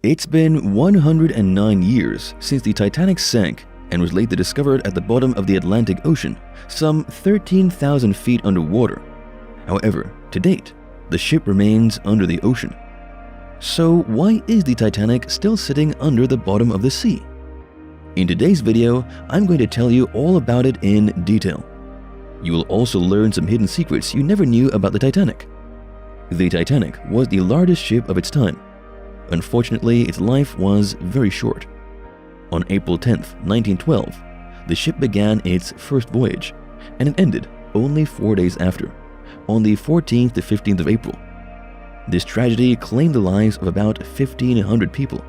It's been 109 years since the Titanic sank and was later discovered at the bottom of the Atlantic Ocean, some 13,000 feet underwater. However, to date, the ship remains under the ocean. So why is the Titanic still sitting under the bottom of the sea? In today's video, I'm going to tell you all about it in detail. You will also learn some hidden secrets you never knew about the Titanic. The Titanic was the largest ship of its time. Unfortunately, its life was very short. On April 10, 1912, the ship began its first voyage, and it ended only 4 days after, on the 14th to 15th of April. This tragedy claimed the lives of about 1,500 people,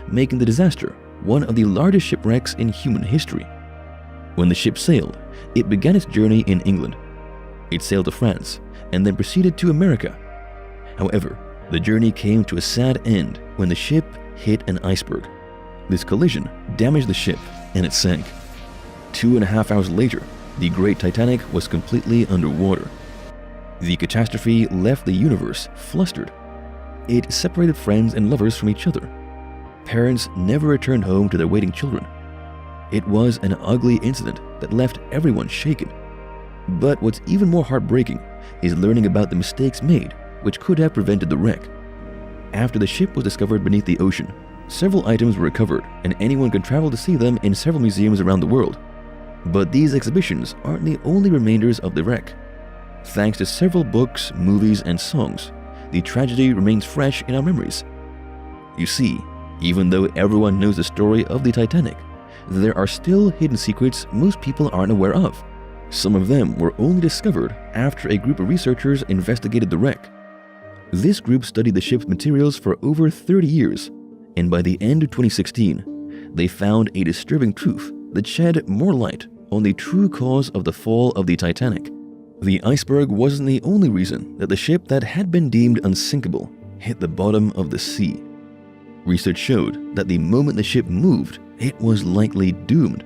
making the disaster one of the largest shipwrecks in human history. When the ship sailed, it began its journey in England. It sailed to France and then proceeded to America. However, the journey came to a sad end when the ship hit an iceberg. This collision damaged the ship and it sank. 2.5 hours later, the great Titanic was completely underwater. The catastrophe left the universe flustered. It separated friends and lovers from each other. Parents never returned home to their waiting children. It was an ugly incident that left everyone shaken. But what's even more heartbreaking is learning about the mistakes made which could have prevented the wreck. After the ship was discovered beneath the ocean, several items were recovered and anyone could travel to see them in several museums around the world. But these exhibitions aren't the only remainders of the wreck. Thanks to several books, movies, and songs, the tragedy remains fresh in our memories. You see, even though everyone knows the story of the Titanic, there are still hidden secrets most people aren't aware of. Some of them were only discovered after a group of researchers investigated the wreck. This group studied the ship's materials for over 30 years, and by the end of 2016, they found a disturbing truth that shed more light on the true cause of the fall of the Titanic. The iceberg wasn't the only reason that the ship that had been deemed unsinkable hit the bottom of the sea. Research showed that the moment the ship moved, it was likely doomed.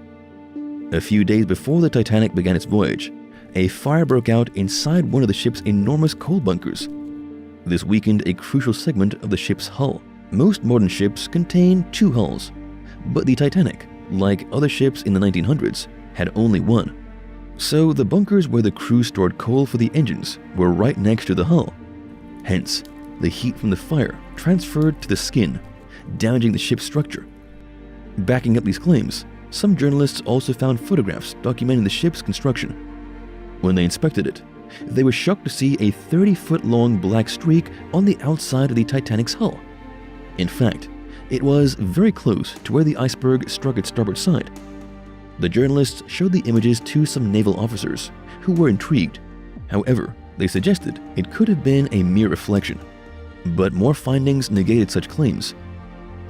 A few days before the Titanic began its voyage, a fire broke out inside one of the ship's enormous coal bunkers. This weakened a crucial segment of the ship's hull. Most modern ships contain 2 hulls, but the Titanic, like other ships in the 1900s, had only one. So the bunkers where the crew stored coal for the engines were right next to the hull. Hence, the heat from the fire transferred to the skin, damaging the ship's structure. Backing up these claims, some journalists also found photographs documenting the ship's construction. When they inspected it, they were shocked to see a 30-foot-long black streak on the outside of the Titanic's hull. In fact, it was very close to where the iceberg struck its starboard side. The journalists showed the images to some naval officers, who were intrigued. However, they suggested it could have been a mere reflection. But more findings negated such claims.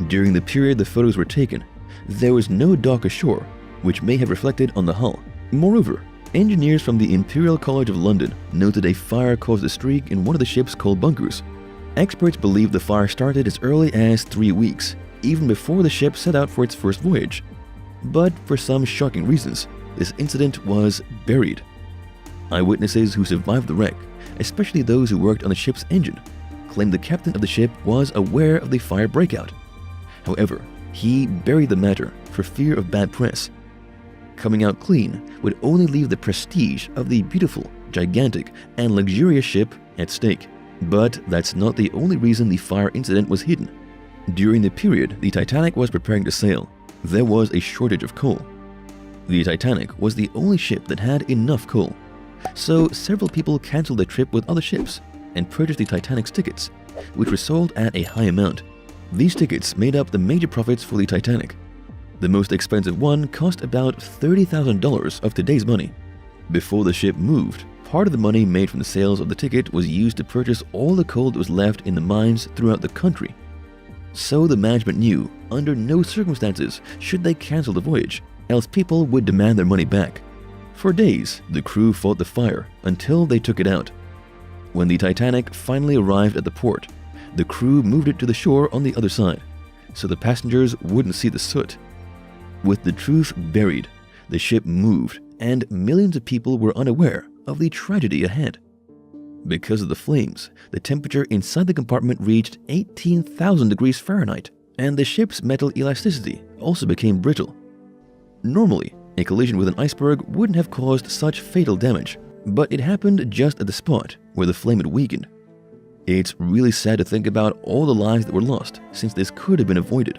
During the period the photos were taken, there was no dock ashore, which may have reflected on the hull. Moreover, engineers from the Imperial College of London noted a fire caused a streak in one of the ship's coal bunkers. Experts believe the fire started as early as 3 weeks, even before the ship set out for its first voyage. But for some shocking reasons, this incident was buried. Eyewitnesses who survived the wreck, especially those who worked on the ship's engine, claimed the captain of the ship was aware of the fire breakout. However, he buried the matter for fear of bad press. Coming out clean would only leave the prestige of the beautiful, gigantic, and luxurious ship at stake. But that's not the only reason the fire incident was hidden. During the period the Titanic was preparing to sail, there was a shortage of coal. The Titanic was the only ship that had enough coal, so several people canceled their trip with other ships and purchased the Titanic's tickets, which were sold at a high amount. These tickets made up the major profits for the Titanic. The most expensive one cost about $30,000 of today's money. Before the ship moved, part of the money made from the sales of the ticket was used to purchase all the coal that was left in the mines throughout the country. So the management knew under no circumstances should they cancel the voyage, else people would demand their money back. For days, the crew fought the fire until they took it out. When the Titanic finally arrived at the port, the crew moved it to the shore on the other side, so the passengers wouldn't see the soot. With the truth buried, the ship moved, and millions of people were unaware of the tragedy ahead. Because of the flames, the temperature inside the compartment reached 18,000 degrees Fahrenheit, and the ship's metal elasticity also became brittle. Normally, a collision with an iceberg wouldn't have caused such fatal damage, but it happened just at the spot where the flame had weakened. It's really sad to think about all the lives that were lost, since this could have been avoided.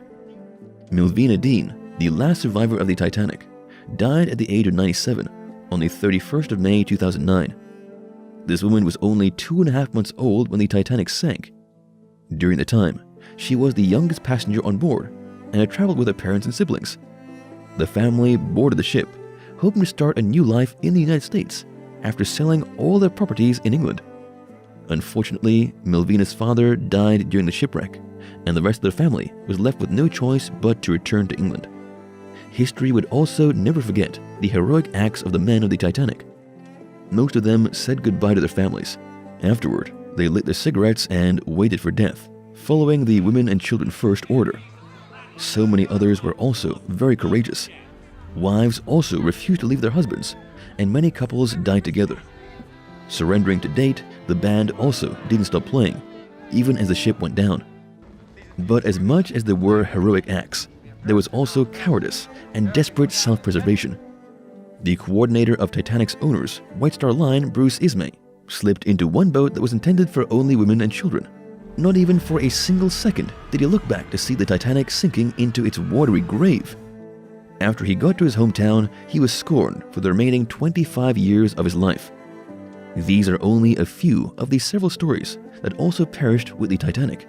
Milvina Dean, the last survivor of the Titanic, died at the age of 97 on the 31st of May 2009. This woman was only 2.5 months old when the Titanic sank. During the time, she was the youngest passenger on board and had traveled with her parents and siblings. The family boarded the ship, hoping to start a new life in the United States after selling all their properties in England. Unfortunately, Milvina's father died during the shipwreck, and the rest of the family was left with no choice but to return to England. History would also never forget the heroic acts of the men of the Titanic. Most of them said goodbye to their families. Afterward, they lit their cigarettes and waited for death, following the women and children first order. So many others were also very courageous. Wives also refused to leave their husbands, and many couples died together. Surrendering to date, the band also didn't stop playing, even as the ship went down. But as much as there were heroic acts, there was also cowardice and desperate self-preservation. The coordinator of Titanic's owners, White Star Line, Bruce Ismay, slipped into one boat that was intended for only women and children. Not even for a single second did he look back to see the Titanic sinking into its watery grave. After he got to his hometown, he was scorned for the remaining 25 years of his life. These are only a few of the several stories that also perished with the Titanic.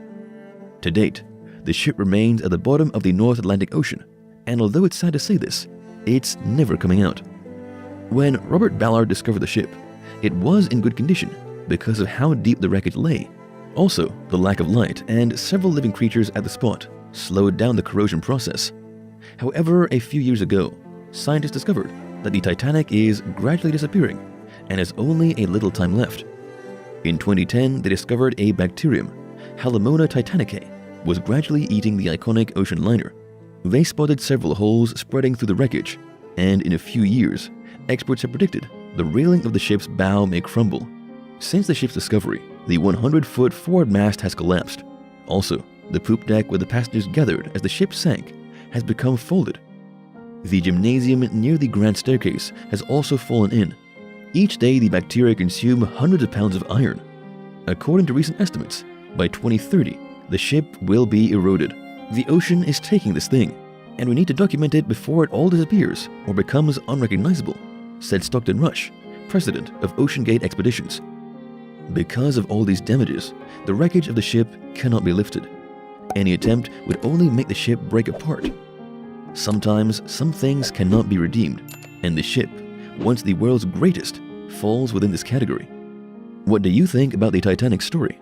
To date, the ship remains at the bottom of the North Atlantic Ocean, and although it's sad to say this, it's never coming out. When Robert Ballard discovered the ship, it was in good condition because of how deep the wreckage lay. Also, the lack of light and several living creatures at the spot slowed down the corrosion process. However, a few years ago, scientists discovered that the Titanic is gradually disappearing and has only a little time left. In 2010, they discovered a bacterium, Halimona titanicae, was gradually eating the iconic ocean liner. They spotted several holes spreading through the wreckage, and in a few years, experts have predicted the railing of the ship's bow may crumble. Since the ship's discovery, the 100-foot forward mast has collapsed. Also, the poop deck where the passengers gathered as the ship sank has become folded. The gymnasium near the grand staircase has also fallen in. Each day, the bacteria consume hundreds of pounds of iron. According to recent estimates, by 2030, the ship will be eroded. The ocean is taking this thing, and we need to document it before it all disappears or becomes unrecognizable, said Stockton Rush, president of OceanGate Expeditions. Because of all these damages, the wreckage of the ship cannot be lifted. Any attempt would only make the ship break apart. Sometimes, some things cannot be redeemed, and the ship, once the world's greatest, falls within this category. What do you think about the Titanic story?